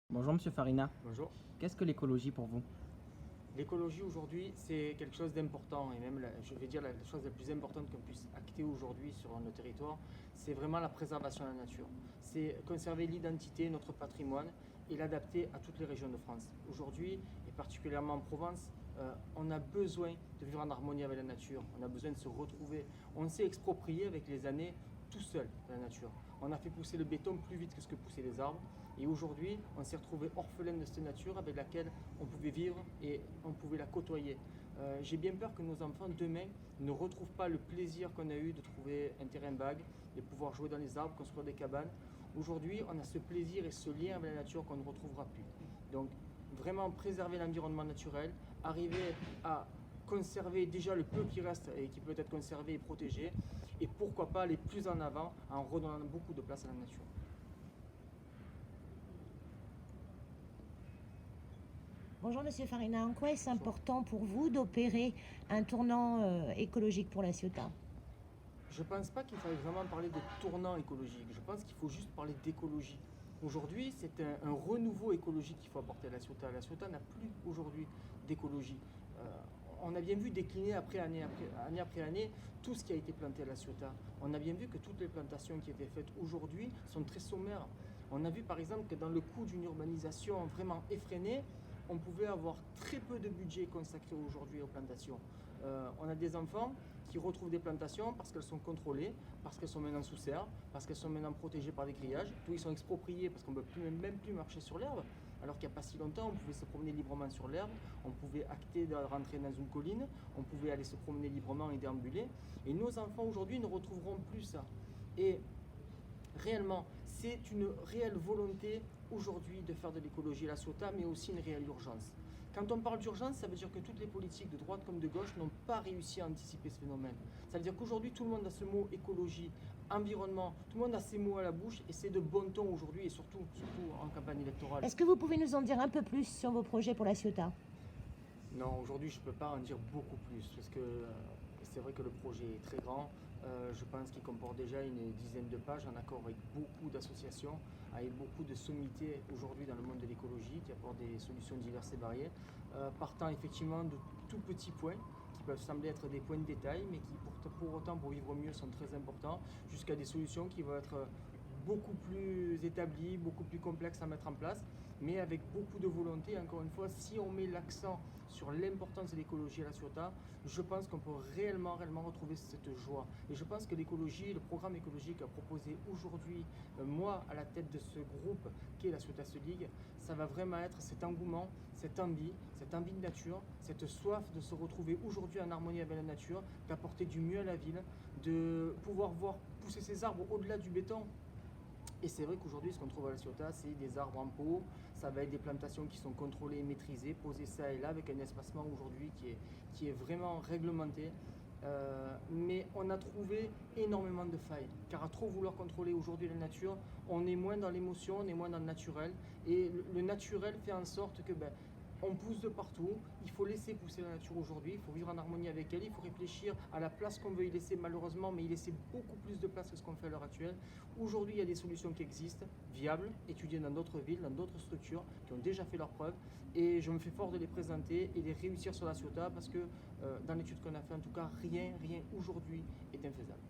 Bonjour Monsieur Farina, Bonjour. qu'est-ce que l'écologie pour vous? L'écologie aujourd'hui, c'est quelque chose d'important et même, je vais dire, la chose la plus importante qu'on puisse acter aujourd'hui sur notre territoire, c'est vraiment la préservation de la nature. C'est conserver l'identité, notre patrimoine et l'adapter à toutes les régions de France. Aujourd'hui, et particulièrement en Provence, on a besoin de vivre en harmonie avec la nature, on a besoin de se retrouver. On s'est exproprié avec les années tout seul de la nature. On a fait pousser le béton plus vite que ce que poussaient les arbres. Et aujourd'hui, on s'est retrouvé orphelin de cette nature avec laquelle on pouvait vivre et on pouvait la côtoyer. J'ai bien peur que nos enfants demain ne retrouvent pas le plaisir qu'on a eu de trouver un terrain vague, de pouvoir jouer dans les arbres, construire des cabanes. Aujourd'hui, on a ce plaisir et ce lien avec la nature qu'on ne retrouvera plus. Donc, vraiment préserver l'environnement naturel, arriver à conserver déjà le peu qui reste et qui peut être conservé et protégé, et pourquoi pas aller plus en avant en redonnant beaucoup de place à la nature. Bonjour Monsieur Farina, en quoi est-ce important pour vous d'opérer un tournant écologique pour La Ciotat? Je ne pense pas qu'il faille vraiment parler de tournant écologique, je pense qu'il faut juste parler d'écologie. Aujourd'hui, c'est un renouveau écologique qu'il faut apporter à La Ciotat. La Ciotat n'a plus aujourd'hui d'écologie. On a bien vu décliner année après année tout ce qui a été planté à La Ciotat. On a bien vu que toutes les plantations qui étaient faites aujourd'hui sont très sommaires. On a vu par exemple que dans le coût d'une urbanisation vraiment effrénée, on pouvait avoir très peu de budget consacré aujourd'hui aux plantations. On a des enfants qui retrouvent des plantations parce qu'elles sont contrôlées, parce qu'elles sont maintenant sous serre, parce qu'elles sont maintenant protégées par des grillages. Tous ils sont expropriés parce qu'on ne peut même plus marcher sur l'herbe. Alors qu'il n'y a pas si longtemps, on pouvait se promener librement sur l'herbe, on pouvait acter de rentrer dans une colline, on pouvait aller se promener librement et déambuler. Et nos enfants aujourd'hui ne retrouveront plus ça. Et réellement, c'est une réelle volonté aujourd'hui de faire de l'écologie La Ciotat, mais aussi une réelle urgence. Quand on parle d'urgence, ça veut dire que toutes les politiques de droite comme de gauche n'ont pas réussi à anticiper ce phénomène. Ça veut dire qu'aujourd'hui, tout le monde a ce mot écologie, environnement, tout le monde a ces mots à la bouche et c'est de bon ton aujourd'hui et surtout en campagne électorale. Est-ce que vous pouvez nous en dire un peu plus sur vos projets pour La Ciotat? Non, aujourd'hui, je ne peux pas en dire beaucoup plus parce que c'est vrai que le projet est très grand. Je pense qu'il comporte déjà une dizaine de pages en accord avec beaucoup d'associations, avec beaucoup de sommités aujourd'hui dans le monde de l'écologie qui apportent des solutions diverses et variées, partant effectivement de tout petits points qui peuvent sembler être des points de détail, mais qui pour autant, pour vivre mieux, sont très importants, jusqu'à des solutions qui vont être beaucoup plus établies, beaucoup plus complexes à mettre en place, mais avec beaucoup de volonté. Encore une fois, si on met l'accent sur l'importance de l'écologie à La Ciotat, je pense qu'on peut réellement retrouver cette joie. Et je pense que l'écologie, le programme écologique proposé aujourd'hui, moi à la tête de ce groupe qu'est La Ciotat Se Ligue, ça va vraiment être cet engouement, cette envie de nature, cette soif de se retrouver aujourd'hui en harmonie avec la nature, d'apporter du mieux à la ville, de pouvoir voir pousser ces arbres au-delà du béton. Et c'est vrai qu'aujourd'hui, ce qu'on trouve à La Ciotat, c'est des arbres en pot, ça va être des plantations qui sont contrôlées et maîtrisées, posées ça et là, avec un espacement aujourd'hui qui est vraiment réglementé. Mais on a trouvé énormément de failles, car à trop vouloir contrôler aujourd'hui la nature, on est moins dans l'émotion, on est moins dans le naturel, et le naturel fait en sorte que on pousse de partout, il faut laisser pousser la nature aujourd'hui, il faut vivre en harmonie avec elle, il faut réfléchir à la place qu'on veut y laisser malheureusement, mais y laisser beaucoup plus de place que ce qu'on fait à l'heure actuelle. Aujourd'hui, il y a des solutions qui existent, viables, étudiées dans d'autres villes, dans d'autres structures, qui ont déjà fait leurs preuves, et je me fais fort de les présenter et de les réussir sur La Ciotat, parce que dans l'étude qu'on a fait, en tout cas, rien aujourd'hui est infaisable.